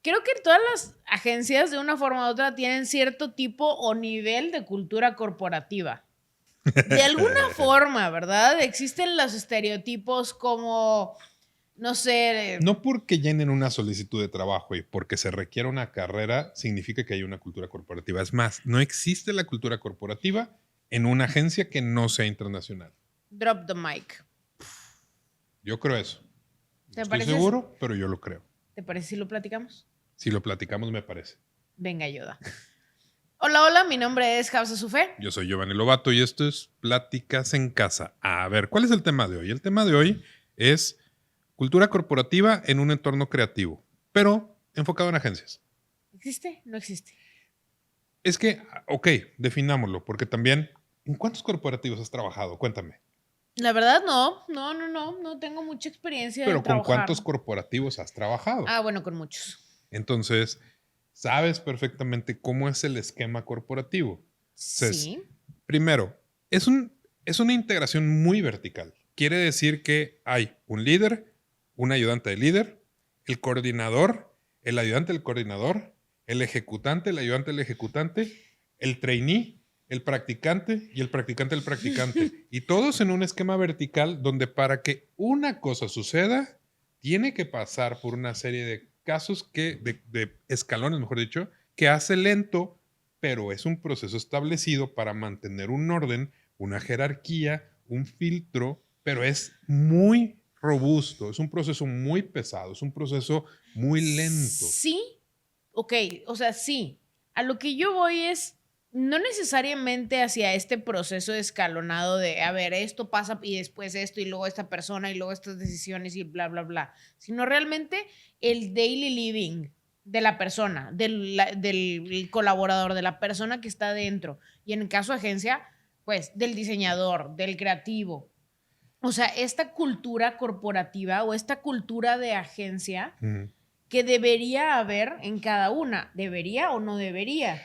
creo que todas las agencias, de una forma u otra, tienen cierto tipo o nivel de cultura corporativa. De alguna forma, ¿verdad? Existen los estereotipos como, no sé, No porque llenen una solicitud de trabajo y porque se requiera una carrera, significa que hay una cultura corporativa. Es más, no existe la cultura corporativa en una agencia que no sea internacional. drop the mic. Yo creo eso. No ¿Te estoy parece, seguro, pero yo lo creo. ¿te parece si lo platicamos? Si lo platicamos, me parece. Venga, ayuda. Hola, hola, mi nombre es Hafsa Sufé. Yo soy Giovanni Lobato y esto es Pláticas en Casa. A ver, ¿cuál es el tema de hoy? El tema de hoy es cultura corporativa en un entorno creativo, pero enfocado en agencias. ¿Existe? No existe. Es que, ok, definámoslo, porque también, ¿en cuántos corporativos has trabajado? Cuéntame. La verdad, no tengo mucha experiencia en Pero ¿con cuántos trabajar. corporativos has trabajado? Ah, bueno, con muchos. Entonces, sabes perfectamente cómo es el esquema corporativo. Entonces, Sí. primero, es, un, es una integración muy vertical. Quiere decir que hay un líder, un ayudante de líder, el coordinador, el ayudante del coordinador, el ejecutante, el ayudante del ejecutante, el trainee, el practicante y el practicante del practicante. Y todos en un esquema vertical donde para que una cosa suceda, tiene que pasar por una serie de casos de escalones, mejor dicho, que hace lento, pero es un proceso establecido para mantener un orden, una jerarquía, un filtro, pero es muy robusto, es un proceso muy pesado, es un proceso muy lento. Sí, ok, o sea, sí. A lo que yo voy es no necesariamente hacia este proceso escalonado de, a ver, esto pasa y después esto y luego esta persona y luego estas decisiones y bla, bla, bla, sino realmente el daily living de la persona, del colaborador, de la persona que está dentro. Y en el caso de agencia, pues del diseñador, del creativo. O sea, esta cultura corporativa o esta cultura de agencia que debería haber en cada una. ¿Debería o no debería?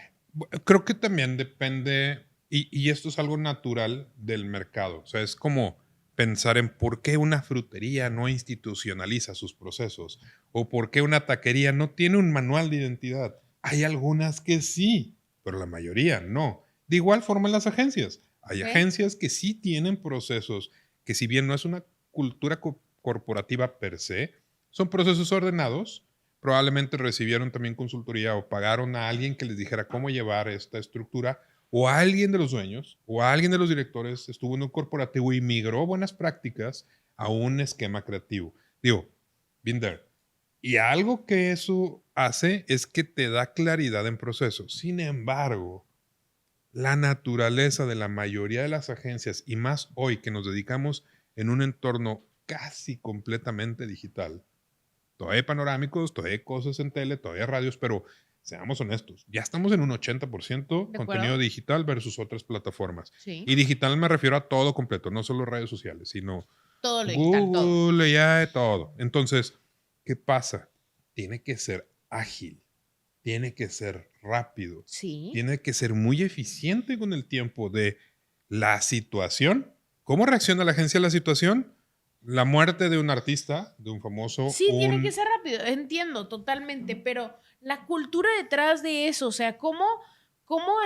Creo que también depende, y esto es algo natural del mercado. O sea, es como pensar en por qué una frutería no institucionaliza sus procesos o por qué una taquería no tiene un manual de identidad. Hay algunas que sí, pero la mayoría no. De igual forma en las agencias. Hay ¿Ok? agencias que sí tienen procesos que si bien no es una cultura corporativa per se, son procesos ordenados. Probablemente recibieron también consultoría o pagaron a alguien que les dijera cómo llevar esta estructura, o a alguien de los dueños o a alguien de los directores estuvo en un corporativo y migró buenas prácticas a un esquema creativo. Digo, been there. Y algo que eso hace es que te da claridad en procesos. Sin embargo, la naturaleza de la mayoría de las agencias, y más hoy que nos dedicamos en un entorno casi completamente digital, todavía hay panorámicos, todavía hay cosas en tele, todavía hay radios, pero seamos honestos, ya estamos en un 80% ¿De contenido acuerdo? digital versus otras plataformas. Sí. Y digital me refiero a todo completo, no solo redes sociales, sino Todo lo digital, todo. Google, ya todo. Entonces, ¿qué pasa? Tiene que ser ágil, tiene que ser rápido, Sí. tiene que ser muy eficiente con el tiempo de la situación. ¿Cómo reacciona la agencia a la situación? La muerte de un artista, de un famoso, Sí, tiene que ser rápido, entiendo totalmente, pero la cultura detrás de eso, o sea, ¿cómo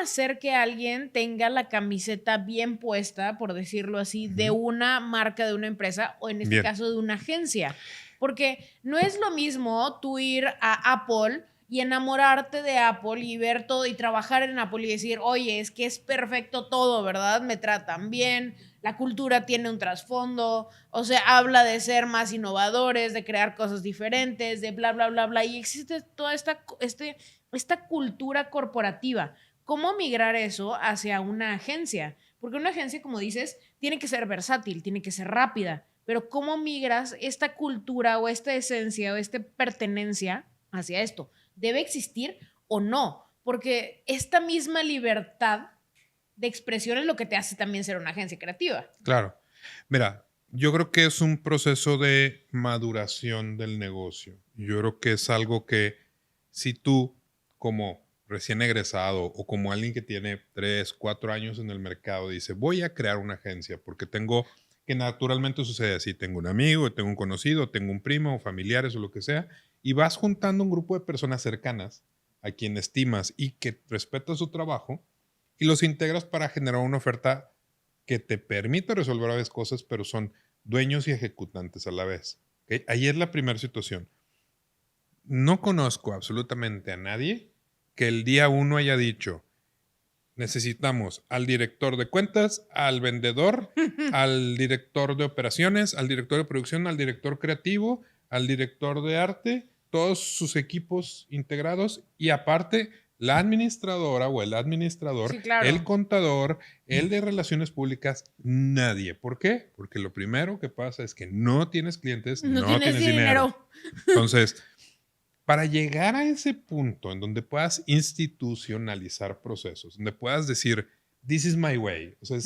hacer que alguien tenga la camiseta bien puesta, por decirlo así, de Ujú. una marca, de una empresa, o en este Bien. caso de una agencia? Porque no es lo mismo tú ir a Apple y enamorarte de Apple y ver todo y trabajar en Apple y decir, oye, es que es perfecto todo, ¿verdad? Me tratan bien, la cultura tiene un trasfondo, o sea, habla de ser más innovadores, de crear cosas diferentes, de bla, bla, bla, bla. Y existe toda esta cultura corporativa. ¿Cómo migrar eso hacia una agencia? Porque una agencia, como dices, tiene que ser versátil, tiene que ser rápida. Pero ¿cómo migras esta cultura o esta esencia o esta pertenencia hacia esto? ¿Debe existir o no? Porque esta misma libertad de expresión es lo que te hace también ser una agencia creativa. Claro. Mira, yo creo que es un proceso de maduración del negocio. Yo creo que es algo que si tú, como recién egresado o como alguien que tiene 3, 4 años en el mercado, dice, voy a crear una agencia porque tengo, que naturalmente sucede así, tengo un amigo, tengo un conocido, tengo un primo, familiares o lo que sea, y vas juntando un grupo de personas cercanas a quien estimas y que respetas su trabajo y los integras para generar una oferta que te permite resolver a veces cosas, pero son dueños y ejecutantes a la vez. ¿Okay? Ahí es la primera situación. No conozco absolutamente a nadie que el día uno haya dicho, necesitamos al director de cuentas, al vendedor, al director de operaciones, al director de producción, al director creativo, al director de arte, todos sus equipos integrados y aparte la administradora o el administrador, Sí, claro. el contador, el de relaciones públicas, nadie. ¿Por qué? Porque lo primero que pasa es que no tienes clientes, no tienes dinero. Entonces, para llegar a ese punto en donde puedas institucionalizar procesos, donde puedas decir, this is my way, o sea,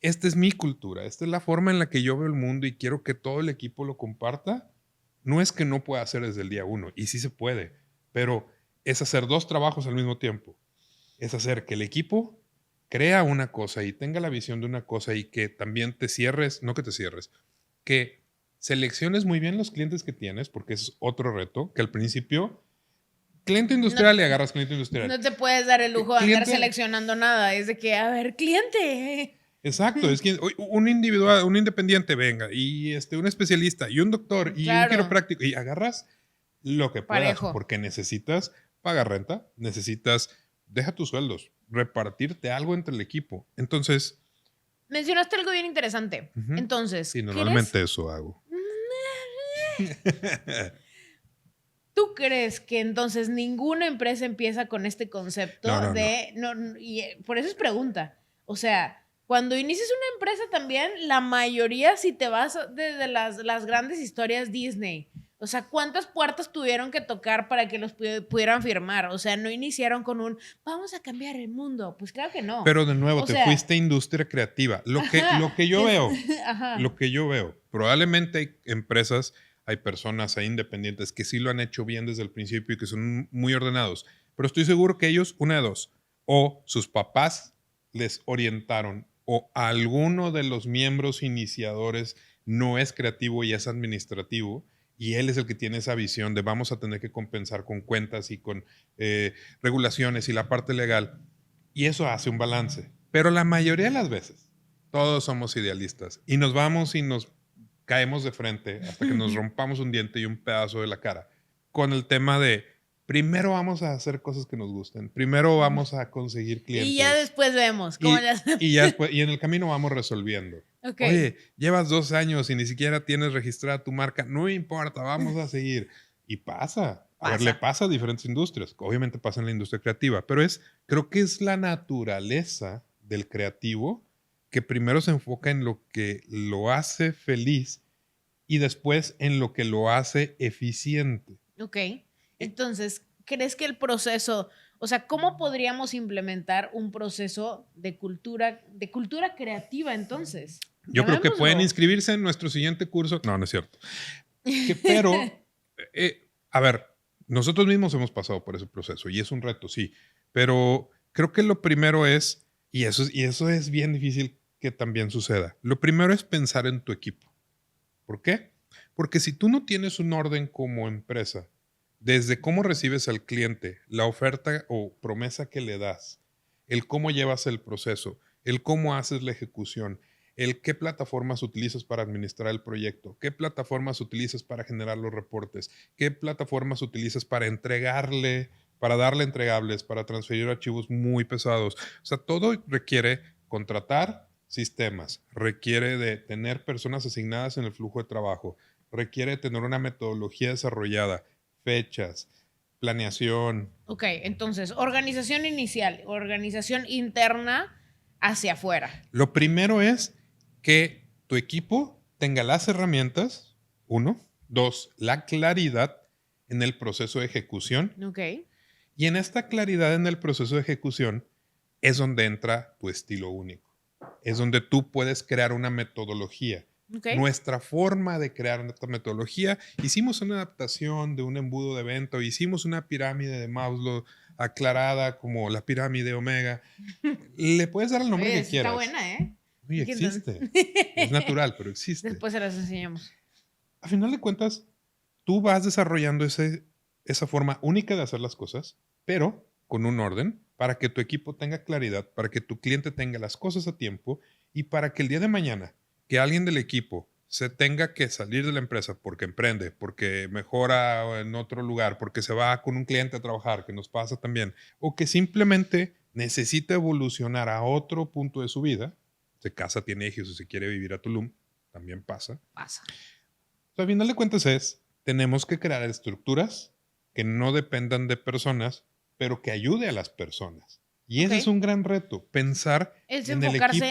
esta es mi cultura, esta es la forma en la que yo veo el mundo y quiero que todo el equipo lo comparta, no es que no pueda hacer desde el día uno, y sí se puede, pero es hacer dos trabajos al mismo tiempo. Es hacer que el equipo crea una cosa y tenga la visión de una cosa y que también te cierres, no que te cierres, que selecciones muy bien los clientes que tienes, porque es otro reto, que al principio, cliente industrial y agarras cliente industrial. No te puedes dar el lujo de andar seleccionando nada, es de que, a ver, cliente. Exacto, es que un individual, un independiente venga, y un especialista, y un doctor, y un quiropráctico, y agarras lo que puedas, porque necesitas pagar renta, necesitas, deja tus sueldos, repartirte algo entre el equipo. Entonces... Mencionaste algo bien interesante. Entonces, sí, normalmente eso hago. ¿Tú crees que entonces ninguna empresa empieza con este concepto y por eso es pregunta. O sea, cuando inicias una empresa también, la mayoría, si te vas desde las grandes historias Disney, o sea, ¿cuántas puertas tuvieron que tocar para que los pudieran firmar? O sea, no iniciaron con vamos a cambiar el mundo. Pues claro que no. Pero de nuevo, fuiste industria creativa. Lo que yo veo, probablemente hay empresas, hay personas, hay independientes que sí lo han hecho bien desde el principio y que son muy ordenados. Pero estoy seguro que ellos, una de dos, o sus papás les orientaron, o alguno de los miembros iniciadores no es creativo y es administrativo, y él es el que tiene esa visión de vamos a tener que compensar con cuentas y con regulaciones y la parte legal. Y eso hace un balance. Pero la mayoría de las veces, todos somos idealistas y nos vamos y nos caemos de frente hasta que nos rompamos un diente y un pedazo de la cara con el tema de primero vamos a hacer cosas que nos gusten, primero vamos a conseguir clientes. Y ya después vemos cómo y en el camino vamos resolviendo. Okay. Oye, llevas 2 años y ni siquiera tienes registrada tu marca. No importa, vamos a seguir. Y pasa. A ver, le pasa a diferentes industrias. Obviamente pasa en la industria creativa, pero creo que es la naturaleza del creativo que primero se enfoca en lo que lo hace feliz y después en lo que lo hace eficiente. Ok. Entonces, ¿crees que el proceso, o sea, cómo podríamos implementar un proceso de cultura creativa entonces? Yo creo que pueden inscribirse en nuestro siguiente curso. No, no es cierto. Pero, a ver, nosotros mismos hemos pasado por ese proceso y es un reto, sí. Pero creo que lo primero es, y eso es bien difícil que también suceda, lo primero es pensar en tu equipo. ¿Por qué? Porque si tú no tienes un orden como empresa, desde cómo recibes al cliente, la oferta o promesa que le das, el cómo llevas el proceso, el cómo haces la ejecución, el qué plataformas utilizas para administrar el proyecto, qué plataformas utilizas para generar los reportes, qué plataformas utilizas para darle entregables, para transferir archivos muy pesados. O sea, todo requiere contratar sistemas, requiere de tener personas asignadas en el flujo de trabajo, requiere tener una metodología desarrollada, fechas, planeación. Ok, entonces, organización inicial, organización interna hacia afuera. Lo primero es que tu equipo tenga las herramientas, 1. 2, la claridad en el proceso de ejecución. Ok. Y en esta claridad en el proceso de ejecución es donde entra tu estilo único. Es donde tú puedes crear una metodología. Okay. Nuestra forma de crear esta metodología, hicimos una adaptación de un embudo de evento, hicimos una pirámide de Maslow aclarada como la pirámide Omega. Le puedes dar el nombre que quieras. Está buena, ¿eh? Oye, existe. Es natural, pero existe. Después se las enseñamos. A final de cuentas, tú vas desarrollando esa forma única de hacer las cosas, pero con un orden para que tu equipo tenga claridad, para que tu cliente tenga las cosas a tiempo y para que el día de mañana que alguien del equipo se tenga que salir de la empresa porque emprende, porque mejora en otro lugar, porque se va con un cliente a trabajar, que nos pasa también, o que simplemente necesita evolucionar a otro punto de su vida, se casa, tiene hijos y se quiere vivir a Tulum, también pasa. Pasa. O sea, al final de cuentas tenemos que crear estructuras que no dependan de personas, pero que ayude a las personas. Y ese es un gran reto, pensar Es en el equipo.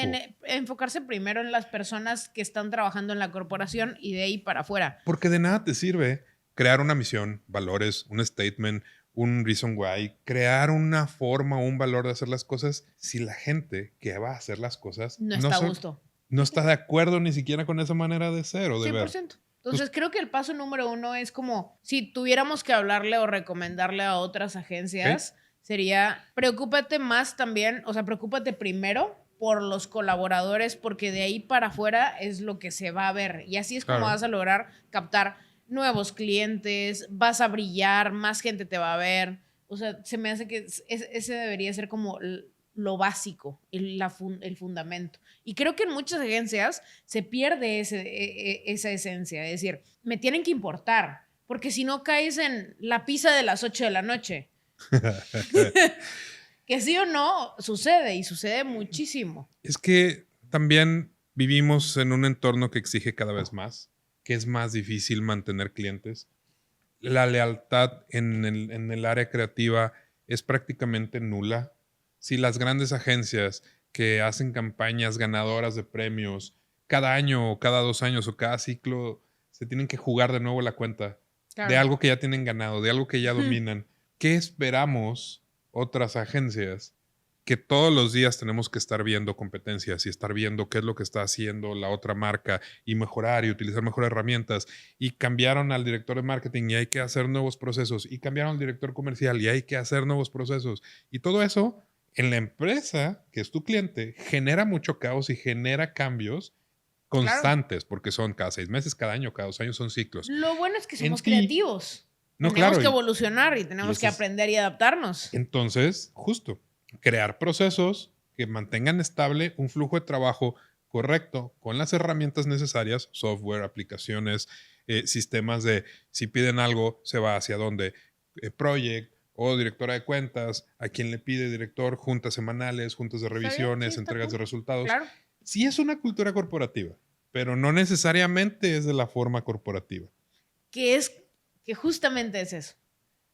enfocarse primero en las personas que están trabajando en la corporación y de ahí para afuera. Porque de nada te sirve crear una misión, valores, un statement, un reason why, crear una forma o un valor de hacer las cosas si la gente que va a hacer las cosas no está a gusto. No está de acuerdo ni siquiera con esa manera de ser o de 100%. Ver. Entonces creo que el paso número 1 es como si tuviéramos que hablarle o recomendarle a otras agencias, sería preocúpate más también, o sea, preocúpate primero por los colaboradores porque de ahí para afuera es lo que se va a ver y así es como vas a lograr captar nuevos clientes, vas a brillar, más gente te va a ver, o sea, se me hace que ese debería ser como lo básico, el fundamento. Y creo que en muchas agencias se pierde esa esencia, es decir, me tienen que importar, porque si no caes en la pizza de las 8 de la noche. Que sí o no, sucede y sucede muchísimo. Es que también vivimos en un entorno que exige cada vez más, que es más difícil mantener clientes. La lealtad en el área creativa es prácticamente nula. Si las grandes agencias que hacen campañas ganadoras de premios cada año o cada 2 años o cada ciclo se tienen que jugar de nuevo la cuenta de algo que ya tienen ganado, de algo que ya dominan. ¿Qué esperamos otras agencias que todos los días tenemos que estar viendo competencias y estar viendo qué es lo que está haciendo la otra marca y mejorar y utilizar mejores herramientas? Y cambiaron al director de marketing y hay que hacer nuevos procesos y cambiaron al director comercial y hay que hacer nuevos procesos. Y todo eso en la empresa, que es tu cliente, genera mucho caos y genera cambios constantes, porque son cada 6 meses, cada año, cada 2 años, son ciclos. Lo bueno es que somos creativos. Tenemos que evolucionar y tenemos que aprender y adaptarnos. Entonces, justo, crear procesos que mantengan estable un flujo de trabajo correcto con las herramientas necesarias, software, aplicaciones, sistemas de si piden algo, se va hacia dónde, project, o directora de cuentas, a quien le pide director, juntas semanales, juntas de revisiones, entregas de resultados. Claro. Sí es una cultura corporativa, pero no necesariamente es de la forma corporativa. Que justamente es eso.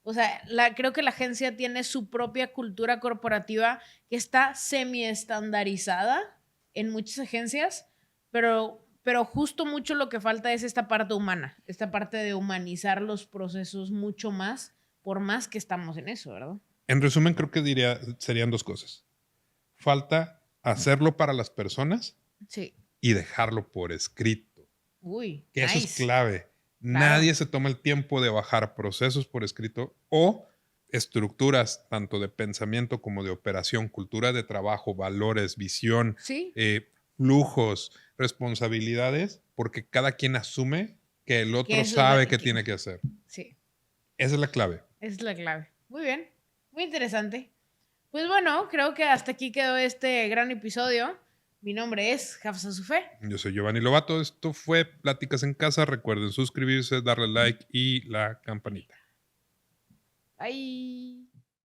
O sea, creo que la agencia tiene su propia cultura corporativa que está semi-estandarizada en muchas agencias, pero justo mucho lo que falta es esta parte humana, esta parte de humanizar los procesos mucho más, por más que estamos en eso, ¿verdad? En resumen, creo que serían 2 cosas. Falta hacerlo para las personas y dejarlo por escrito. Que eso es clave. Claro. Nadie se toma el tiempo de bajar procesos por escrito o estructuras tanto de pensamiento como de operación, cultura de trabajo, valores, visión, flujos, responsabilidades, porque cada quien asume que el otro sabe qué tiene que hacer. Sí. Esa es la clave. Es la clave. Muy bien. Muy interesante. Pues bueno, creo que hasta aquí quedó este gran episodio. Mi nombre es Hafsa Sufé. Yo soy Giovanni Lobato. Esto fue Pláticas en Casa. Recuerden suscribirse, darle like y la campanita. Bye.